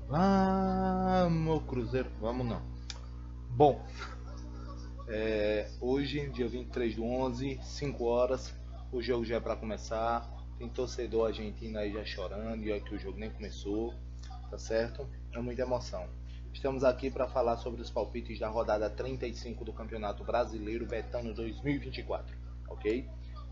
Vamos, Cruzeiro. Vamos não. Bom, hoje, dia 23/11, 5 horas, o jogo já é para começar. Tem torcedor argentino aí já chorando, e olha que o jogo nem começou, tá certo? É muita emoção. Estamos aqui para falar sobre os palpites da rodada 35 do Campeonato Brasileiro Betano 2024, ok?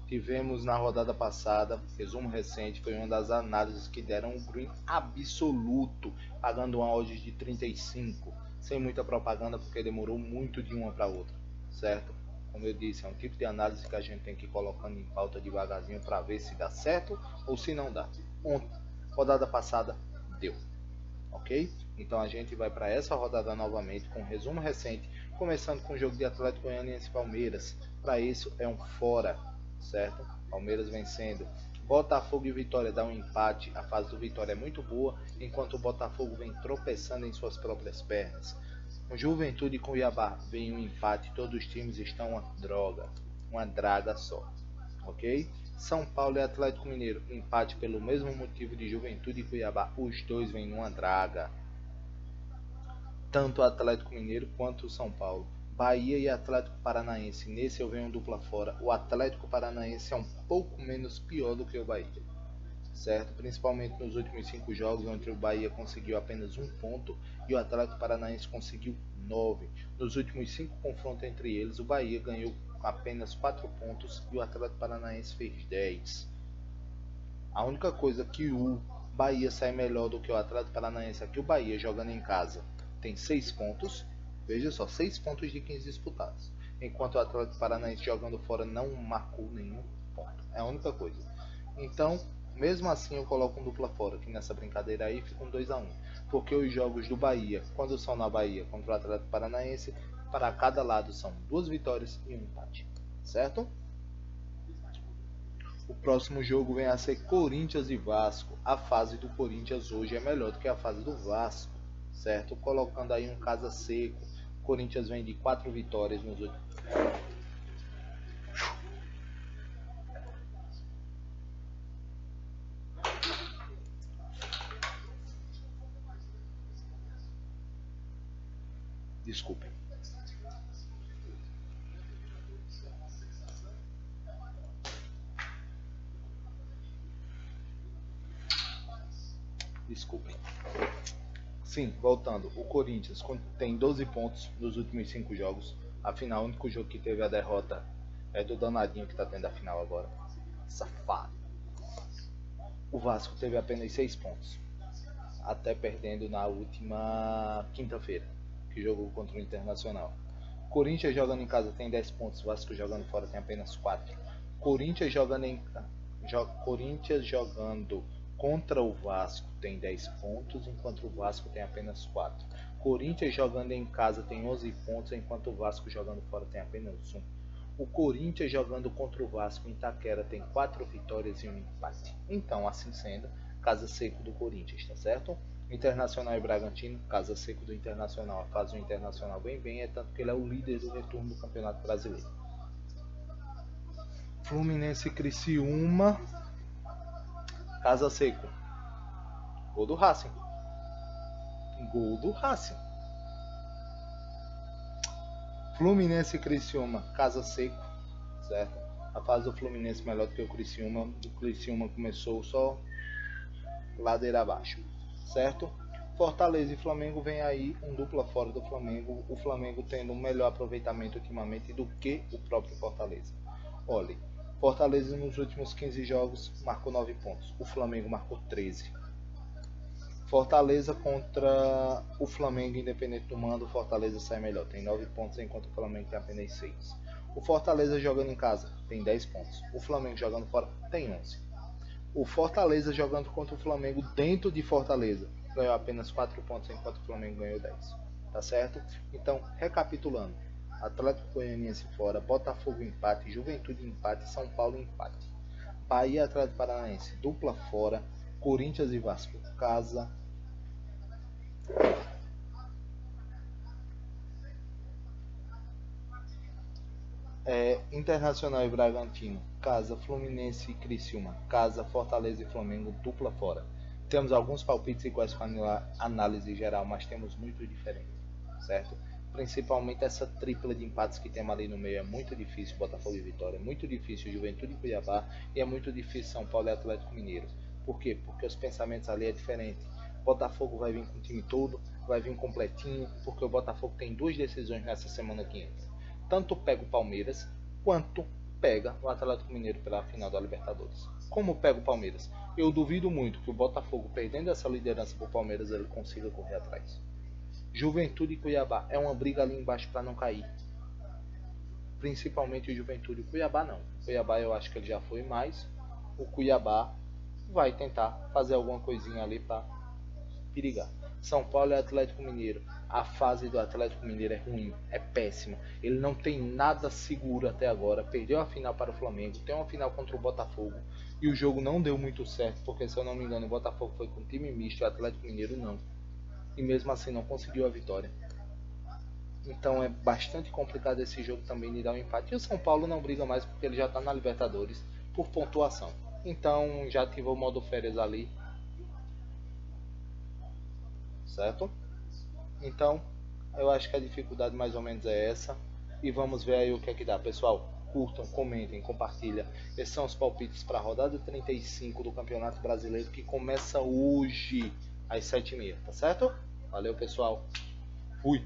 Tivemos na rodada passada, resumo recente, foi uma das análises que deram um green absoluto, pagando uma odd de 35, sem muita propaganda porque demorou muito de uma para outra, certo? Como eu disse, é um tipo de análise que a gente tem que ir colocando em pauta devagarzinho para ver se dá certo ou se não dá. Ontem, rodada passada, deu, ok? Então a gente vai para essa rodada novamente com um resumo recente, começando com o jogo de Atlético Goianiense e Palmeiras. Para isso é um fora, certo? Palmeiras vencendo. Botafogo e Vitória dá um empate. A fase do Vitória é muito boa, enquanto o Botafogo vem tropeçando em suas próprias pernas. O Juventude e Cuiabá vem um empate. Todos os times estão uma draga só, ok? São Paulo e Atlético Mineiro, empate pelo mesmo motivo de Juventude e Cuiabá. Os dois vêm numa draga, tanto o Atlético Mineiro quanto o São Paulo. Bahia e Atlético Paranaense, nesse eu venho dupla fora. O Atlético Paranaense é um pouco menos pior do que o Bahia, certo? Principalmente nos últimos 5 jogos, onde o Bahia conseguiu apenas um ponto e o Atlético Paranaense conseguiu 9. Nos últimos 5 confrontos entre eles, o Bahia ganhou apenas 4 pontos e o Atlético Paranaense fez 10. A única coisa que o Bahia sai melhor do que o Atlético Paranaense é que o Bahia, jogando em casa, tem 6 pontos. Veja só, 6 pontos de 15 disputados. Enquanto o Atlético Paranaense, jogando fora, não marcou nenhum ponto. É a única coisa. Então, mesmo assim, eu coloco um dupla fora, que nessa brincadeira aí fica um 2-1. Porque os jogos do Bahia, quando são na Bahia contra o Atlético Paranaense, para cada lado são 2 vitórias e um empate. Certo? O próximo jogo vem a ser Corinthians e Vasco. A fase do Corinthians hoje é melhor do que a fase do Vasco, certo? Colocando aí um casa seco. O Corinthians vem de 4 vitórias nos últimos. Desculpem. Desculpem. Sim, voltando. O Corinthians tem 12 pontos nos últimos 5 jogos. Afinal, o único jogo que teve a derrota é do danadinho que está tendo a final agora. Safado. O Vasco teve apenas 6 pontos, até perdendo na última quinta-feira, que jogou contra o Internacional. Corinthians jogando em casa tem 10 pontos, Vasco jogando fora tem apenas 4. Corinthians jogando contra o Vasco tem 10 pontos, enquanto o Vasco tem apenas 4. Corinthians jogando em casa tem 11 pontos, enquanto o Vasco jogando fora tem apenas 1. O Corinthians jogando contra o Vasco em Itaquera tem 4 vitórias e um empate. Então, assim sendo, casa seco do Corinthians, tá certo? Internacional e Bragantino, casa seco do Internacional. Faz o Internacional bem, é tanto que ele é o líder do retorno do Campeonato Brasileiro. Fluminense e Criciúma, casa seco. Gol do Racing. Gol do Racing. Fluminense e Criciúma, casa seco, certo? A fase do Fluminense melhor do que o Criciúma. O Criciúma começou só ladeira abaixo, certo? Fortaleza e Flamengo vem aí um dupla fora do Flamengo. O Flamengo tendo um melhor aproveitamento ultimamente do que o próprio Fortaleza. Olha, Fortaleza nos últimos 15 jogos marcou 9 pontos. O Flamengo marcou 13. Fortaleza contra o Flamengo, independente do mando, o Fortaleza sai melhor. Tem 9 pontos, enquanto o Flamengo tem apenas 6. O Fortaleza jogando em casa tem 10 pontos. O Flamengo jogando fora tem 11. O Fortaleza jogando contra o Flamengo dentro de Fortaleza ganhou apenas 4 pontos, enquanto o Flamengo ganhou 10. Tá certo? Então, recapitulando. Atlético Goianiense fora, Botafogo empate, Juventude empate, São Paulo empate. Bahia Atlético Paranaense dupla fora, Corinthians e Vasco casa. Internacional e Bragantino casa, Fluminense e Criciúma casa, Fortaleza e Flamengo dupla fora. Temos alguns palpites iguais com a análise geral, mas temos muito diferente, certo? Principalmente essa tripla de empates que temos ali no meio é muito difícil, Botafogo e Vitória, é muito difícil Juventude e Cuiabá e é muito difícil São Paulo e Atlético Mineiro. Por quê? Porque os pensamentos ali é diferente. Botafogo vai vir com o time todo, vai vir completinho, porque o Botafogo tem duas decisões nessa semana que entra. Tanto pega o Palmeiras, quanto pega o Atlético Mineiro pela final da Libertadores. Como pega o Palmeiras? Eu duvido muito que o Botafogo, perdendo essa liderança para o Palmeiras, ele consiga correr atrás. Juventude e Cuiabá é uma briga ali embaixo para não cair. Principalmente o Juventude. O Cuiabá não. O Cuiabá eu acho que ele já foi mais. O Cuiabá vai tentar fazer alguma coisinha ali para perigar. São Paulo e Atlético Mineiro. A fase do Atlético Mineiro é ruim, é péssima. Ele não tem nada seguro até agora. Perdeu a final para o Flamengo, tem uma final contra o Botafogo. E o jogo não deu muito certo, porque se eu não me engano o Botafogo foi com time misto e o Atlético Mineiro não. E mesmo assim não conseguiu a vitória. Então é bastante complicado esse jogo também de dar um empate. E o São Paulo não briga mais porque ele já está na Libertadores por pontuação. Então já ativou o modo férias ali, certo? Então eu acho que a dificuldade mais ou menos é essa. E vamos ver aí o que é que dá. Pessoal, curtam, comentem, compartilhem. Esses são os palpites para a rodada 35 do Campeonato Brasileiro que começa hoje às 7h30, tá certo? Valeu, pessoal. Fui!